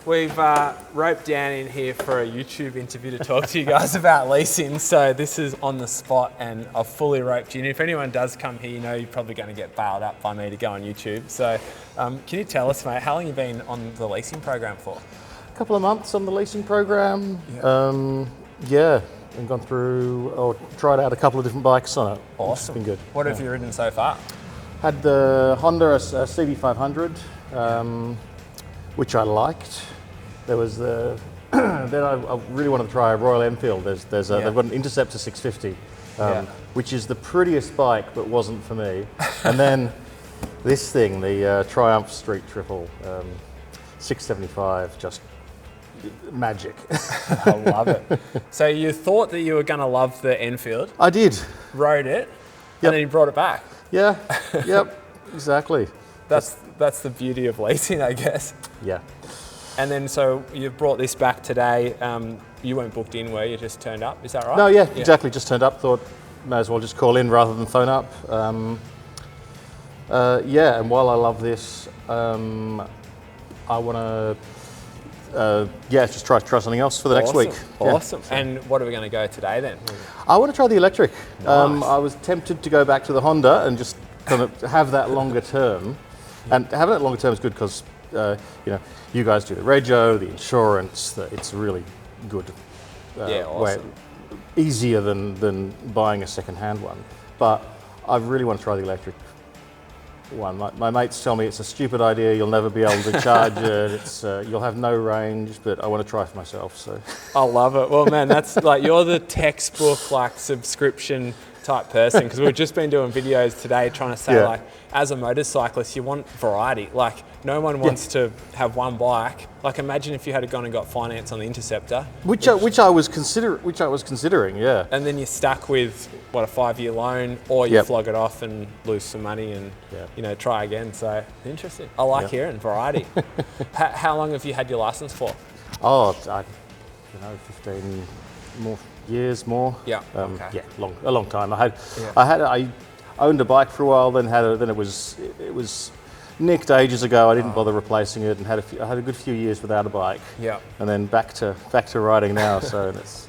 We've roped Dan in here for a YouTube interview to talk to you guys about leasing. So this is on the spot and I've fully roped you in. If anyone does come here, you know you're probably going to get bailed up by me to go on YouTube. So can you tell us, mate, how long have you been on the leasing program for? A couple of months on the leasing program. And gone through or tried out a couple of different bikes on it. Awesome. It's been good. What have you ridden so far? Had the Honda CB500, which I liked. There was the then I really wanted to try a Royal Enfield. They've got an Interceptor 650, which is the prettiest bike, but wasn't for me. And then this thing, the Triump Street Triple, 675, just magic. I love it. So you thought that you were going to love the Enfield. I did. Rode it, and then you brought it back. Yeah. Yep. Exactly. That's the beauty of leasing, I guess. Yeah. And then so you've brought this back today. You weren't booked in, were you? Just turned up. Is that right? No. Yeah. Exactly. Just turned up. Thought may as well just call in rather than phone up. And while I love this, I want to. Just try something else for the next week. Awesome. Yeah. And what are we going to go today then? I want to try the electric. Nice. I was tempted to go back to the Honda and just kind of have that longer term. And having that longer term is good because, you guys do the rego, the insurance, it's really good. Awesome. Easier than buying a second-hand one. But I really want to try the electric one. My mates tell me it's a stupid idea, you'll never be able to charge it, you'll have no range, but I want to try for myself. So I love it. Well, man, that's like, you're the textbook like subscription type person, because we've just been doing videos today trying to say like, as a motorcyclist, you want variety. Like, no one wants to have one bike. Like, imagine if you had gone and got finance on the Interceptor, which I was considering, yeah. And then you're stuck with what, a 5-year loan, or you flog it off and lose some money and try again. So interesting. I like hearing variety. How long have you had your license for? 15 more years more. Yeah. A long time. I owned a bike for a while, then it was nicked ages ago. I didn't bother replacing it, and I had a good few years without a bike. Yeah. And then back to riding now. So that's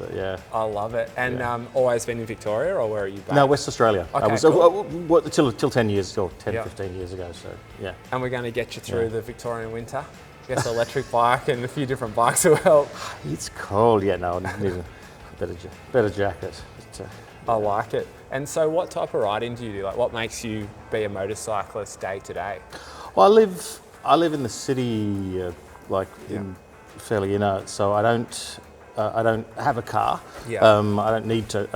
I love it. And always been in Victoria, or where are you based? No, West Australia. Okay, I was cool. till 10 years or 15 years ago. So yeah. And we're going to get you through the Victorian winter. Guess an electric bike and a few different bikes will help. It's cold. Yeah. No, I need a better jacket. I like it. And so what type of riding do you do? Like, what makes you be a motorcyclist day to day? Well, I live in the city, fairly inner, so I don't have a car. Yeah. I don't need to,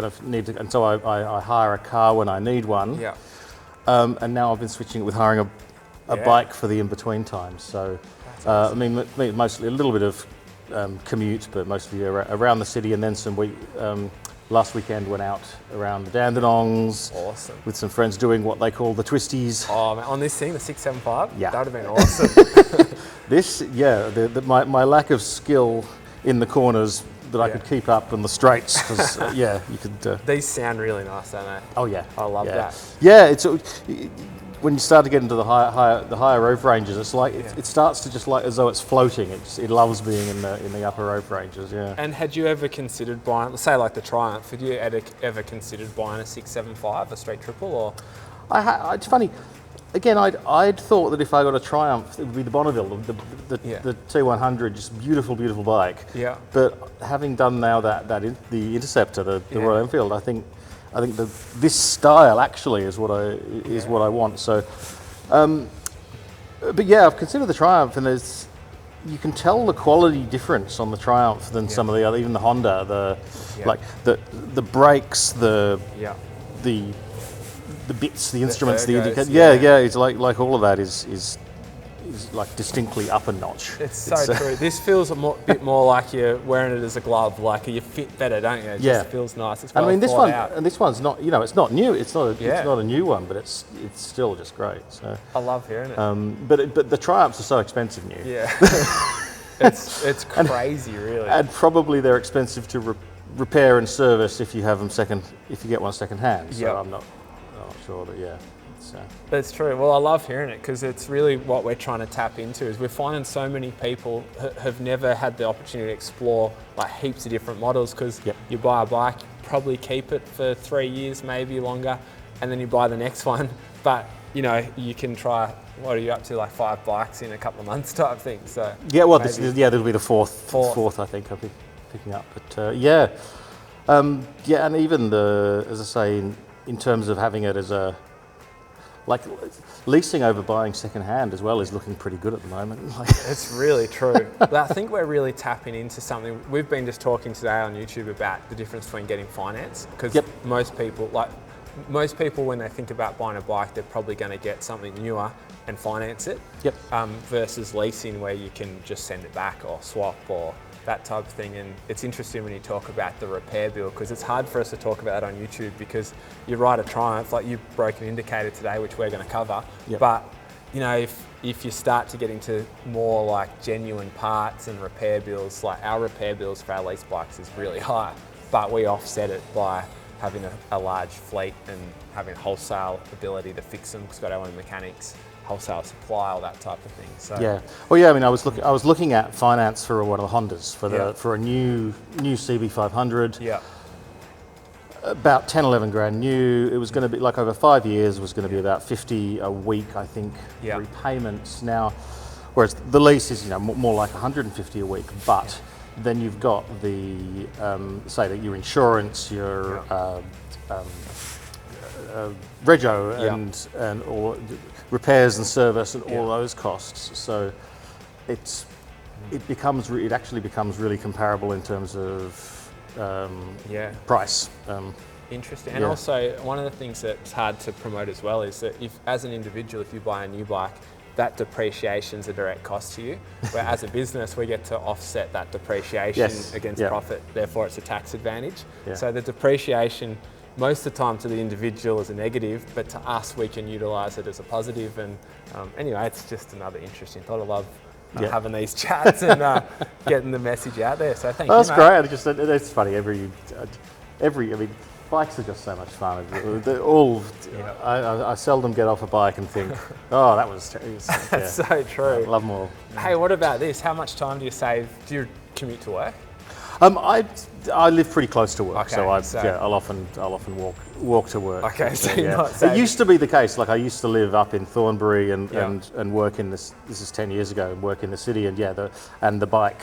and so I hire a car when I need one. Yeah. And now I've been switching it with hiring a bike for the in-between times. So, awesome. Mostly a little bit of commute, but mostly around the city, and then last weekend went out around the Dandenongs. Awesome. With some friends doing what they call the twisties. Oh, man, on this thing, the 675? Yeah. That would have been awesome. My lack of skill in the corners that I could keep up in the straights, because you could. These sound really nice, don't they? Oh yeah. I love that. Yeah, when you start to get into the higher road ranges, it's like it starts to just like as though it's floating. It loves being in the upper road ranges. Yeah. And had you ever considered buying, let's say like the Triumph? Had you ever considered buying a 675, a Street Triple, or? It's funny. Again, I'd thought that if I got a Triumph, it would be the Bonneville, the T100, just beautiful bike. Yeah. But having done now the Interceptor, the Royal Enfield, I think this style actually is what I want. So, but yeah, I've considered the Triumph, and you can tell the quality difference on the Triumph than some of the other, even the Honda, the brakes, the bits, the instruments, the indicators. It's like all of that is like distinctly up a notch. It's so true. This feels a bit more like you're wearing it as a glove. Like you fit better, don't you? It just feels nice. It's this one's not. It's not new. It's not a new one, but it's still just great. So I love hearing it. But the Triumphs are so expensive new. Yeah. it's crazy, really. And probably they're expensive to repair and service if you have them if you get one second hand. So I'm not sure, but So. That's true. Well, I love hearing it because it's really what we're trying to tap into. Is we're finding so many people have never had the opportunity to explore like heaps of different models because you buy a bike, probably keep it for 3 years, maybe longer, and then you buy the next one. But you know, you can try. What are you up to? Like 5 bikes in a couple of months, type thing. So yeah, well, there'll be the fourth I think I'll be picking up. But yeah, and even as I say, in terms of having it as a like leasing over buying secondhand as well is looking pretty good at the moment. It's really true. But I think we're really tapping into something. We've been just talking today on YouTube about the difference between getting finance because most people when they think about buying a bike, they're probably going to get something newer and finance it. Versus leasing where you can just send it back or swap or that type of thing. And it's interesting when you talk about the repair bill because it's hard for us to talk about that on YouTube because you ride a Triumph, like you broke an indicator today, which we're going to cover. But you know, if you start to get into more like genuine parts and repair bills, like our repair bills for our lease bikes is really high, but we offset it by having a large fleet and having wholesale ability to fix them because we've got our own mechanics, wholesale supply, all that type of thing. So I mean, I was looking at finance for one of the Hondas for a new CB500. About 10, 11 grand new. It was going to be like over 5 years. Was going to be about 50 a week, I think. Repayments now, whereas the lease is more like 150 a week, but. Then you've got the say that your insurance, your rego and all repairs and service and all those costs. So it actually becomes really comparable in terms of price. Interesting. And also one of the things that's hard to promote as well is that if as an individual, if you buy a new bike, that depreciation's a direct cost to you. Where as a business, we get to offset that depreciation against profit. Therefore, it's a tax advantage. So the depreciation, most of the time to the individual is a negative, but to us, we can utilise it as a positive. And anyway, it's just another interesting thought. I love having these chats and getting the message out there. So thank you, that's great. It's funny. I mean, bikes are just so much fun. They're all. I seldom get off a bike and think, "Oh, that was terrible." That's so true. I love them all. Hey, what about this? How much time do you save? Do you commute to work? I live pretty close to work, so I'll often walk to work. Okay, so you're not saving. It used to be the case. Like I used to live up in Thornbury and work in this. This is 10 years ago. And work in the city, and the bike.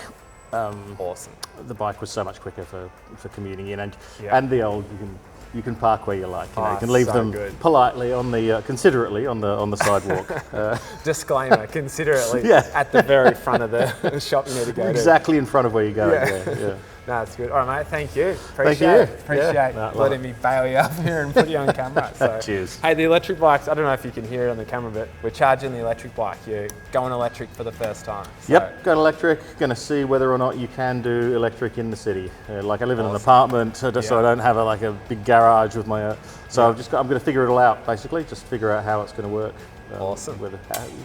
Awesome. The bike was so much quicker for commuting in, and the old you can park where you like. You can leave them politely considerately on the sidewalk. Disclaimer: considerately at the very front of the shop you need to go exactly in front of where you go. Yeah. No, that's good. All right, mate. Thank you. Appreciate letting me bail you up here and put you on camera. So, cheers. Hey, the electric bikes, I don't know if you can hear it on the camera, but we're charging the electric bike. You're going electric for the first time. So. Going electric. Going to see whether or not you can do electric in the city. Like I live in an apartment, so I don't have a big garage with my. So I'm going to figure it all out. Basically, just figure out how it's going to work. Awesome.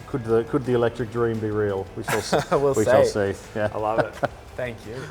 Could the electric dream be real? We shall. We'll shall see. Yeah. I love it. Thank you.